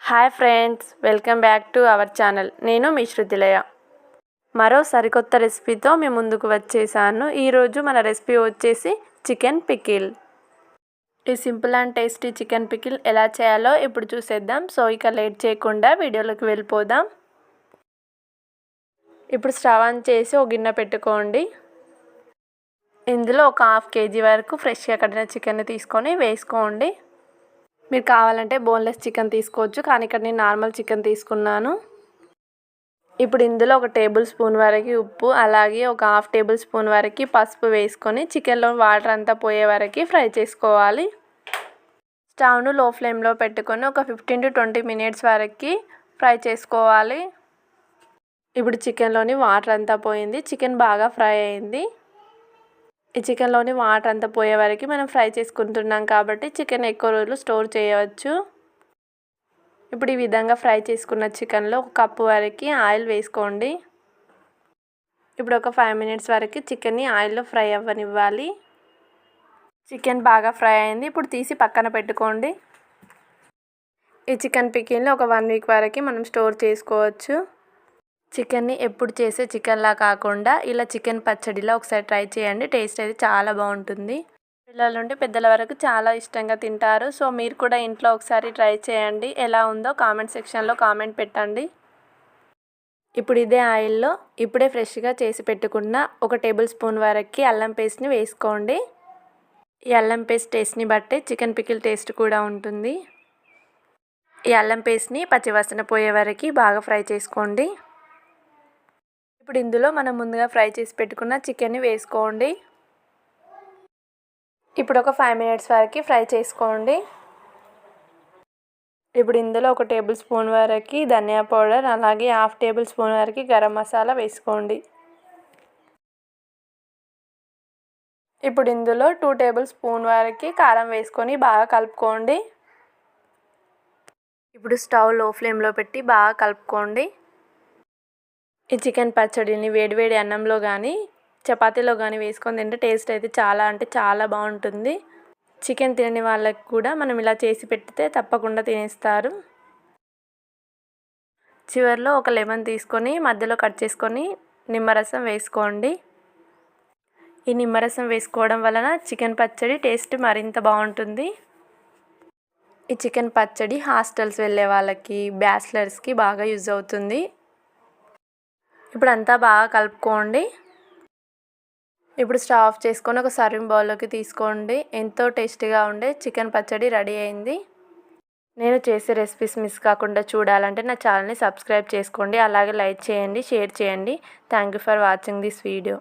Hi friends, welcome back to our channel. నేను మీ శృతిలయ. మరో సరికొత్త రెసిపీతో మీ ముందుకు వచ్చేసాను. ఈరోజు మన రెసిపీ వచ్చేసి చికెన్ పికిల్. ఈ simple and tasty chicken pickle ఎలా చేయాలో ఇప్పుడు చూసేద్దాం. సో ఇక లేట్ చేయకుండా వీడియోలోకి వెళ్ళిపోదాం. ఇప్పుడు స్టవ్ ఆన్ చేసి ఒక గిన్నె పెట్టుకోండి. ఇందులో ఒక హాఫ్ కేజీ వరకు ఫ్రెష్గా కట్టిన చికెన్ తీసుకొని వేసుకోండి. మీరు కావాలంటే బోన్లెస్ చికెన్ తీసుకోవచ్చు, కానీ ఇక్కడ నేను నార్మల్ చికెన్ తీసుకున్నాను. ఇప్పుడు ఇందులో ఒక టేబుల్ స్పూన్ వరకు ఉప్పు, అలాగే ఒక హాఫ్ టేబుల్ స్పూన్ వరకు పసుపు వేసుకొని చికెన్లో వాటర్ అంతా పోయే వరకు ఫ్రై చేసుకోవాలి. స్టవ్ను లో ఫ్లేమ్లో పెట్టుకొని ఒక 15 to 20 minutes వరకు ఫ్రై చేసుకోవాలి. ఇప్పుడు చికెన్లోని వాటర్ అంతా పోయింది, చికెన్ బాగా ఫ్రై అయింది. ఈ చికెన్లోని వాటర్ అంతా పోయే వరకు మనం ఫ్రై చేసుకుంటున్నాం కాబట్టి చికెన్ ఎక్కువ రోజులు స్టోర్ చేయవచ్చు. ఇప్పుడు ఈ విధంగా ఫ్రై చేసుకున్న చికెన్లో ఒక కప్పు వరకు ఆయిల్ వేసుకోండి. ఇప్పుడు ఒక 5 minutes వరకు చికెన్ని ఆయిల్లో ఫ్రై అవ్వనివ్వాలి. చికెన్ బాగా ఫ్రై అయింది. ఇప్పుడు తీసి పక్కన పెట్టుకోండి. ఈ చికెన్ పికిల్ని ఒక 1 week వరకు మనం స్టోర్ చేసుకోవచ్చు. చికెన్ని ఎప్పుడు చేసే చికెన్లా కాకుండా ఇలా చికెన్ పచ్చడిలా ఒకసారి ట్రై చేయండి. టేస్ట్ అయితే చాలా బాగుంటుంది. పిల్లల నుండి పెద్దల వరకు చాలా ఇష్టంగా తింటారు. సో మీరు కూడా ఇంట్లో ఒకసారి ట్రై చేయండి. ఎలా ఉందో కామెంట్ సెక్షన్లో కామెంట్ పెట్టండి. ఇప్పుడు ఇదే ఆయిల్లో ఇప్పుడే ఫ్రెష్గా చేసి పెట్టుకున్న ఒక టేబుల్ స్పూన్ వరకు అల్లం పేస్ట్ని వేసుకోండి. ఈ అల్లం పేస్ట్ టేస్ట్ని బట్టే చికెన్ పికిల్ టేస్ట్ కూడా ఉంటుంది. ఈ అల్లం పేస్ట్ని పచ్చివాసన పోయే వరకు బాగా ఫ్రై చేసుకోండి. ఇప్పుడు ఇందులో మనం ముందుగా ఫ్రై చేసి పెట్టుకున్న చికెన్ని వేసుకోండి. ఇప్పుడు ఒక 5 minutes వరకు ఫ్రై చేసుకోండి. ఇప్పుడు ఇందులో ఒక టేబుల్ స్పూన్ వరకు ధనియా పౌడర్, అలాగే హాఫ్ టేబుల్ స్పూన్ వరకు గరం మసాలా వేసుకోండి. ఇప్పుడు ఇందులో 2 టేబుల్ స్పూన్ వరకు కారం వేసుకొని బాగా కలుపుకోండి. ఇప్పుడు స్టవ్ లో ఫ్లేమ్లో పెట్టి బాగా కలుపుకోండి. ఈ చికెన్ పచ్చడిని వేడివేడి అన్నంలో కానీ చపాతీలో కానీ వేసుకొని తింటే టేస్ట్ అయితే చాలా అంటే చాలా బాగుంటుంది. చికెన్ తినని వాళ్ళకి కూడా మనం ఇలా చేసి పెడితే తప్పకుండా తినేస్తారు. చివరిలో ఒక లెమన్ తీసుకొని మధ్యలో కట్ చేసుకొని నిమ్మరసం వేసుకోండి. ఈ నిమ్మరసం వేసుకోవడం వలన చికెన్ పచ్చడి టేస్ట్ మరింత బాగుంటుంది. ఈ చికెన్ పచ్చడి హాస్టల్స్ వెళ్ళే వాళ్ళకి, బ్యాచిలర్స్కి బాగా యూజ్ అవుతుంది. ఇప్పుడు అంతా బాగా కలుపుకోండి. ఇప్పుడు స్టవ్ ఆఫ్ చేసుకొని ఒక సర్వింగ్ బౌల్లోకి తీసుకోండి. ఎంతో టేస్టీగా ఉండే చికెన్ పచ్చడి రెడీ అయింది. నేను చేసే రెసిపీస్ మిస్ కాకుండా చూడాలంటే నా ఛానల్ని సబ్స్క్రైబ్ చేసుకోండి, అలాగే లైక్ చేయండి, షేర్ చేయండి. Thank you for watching this video.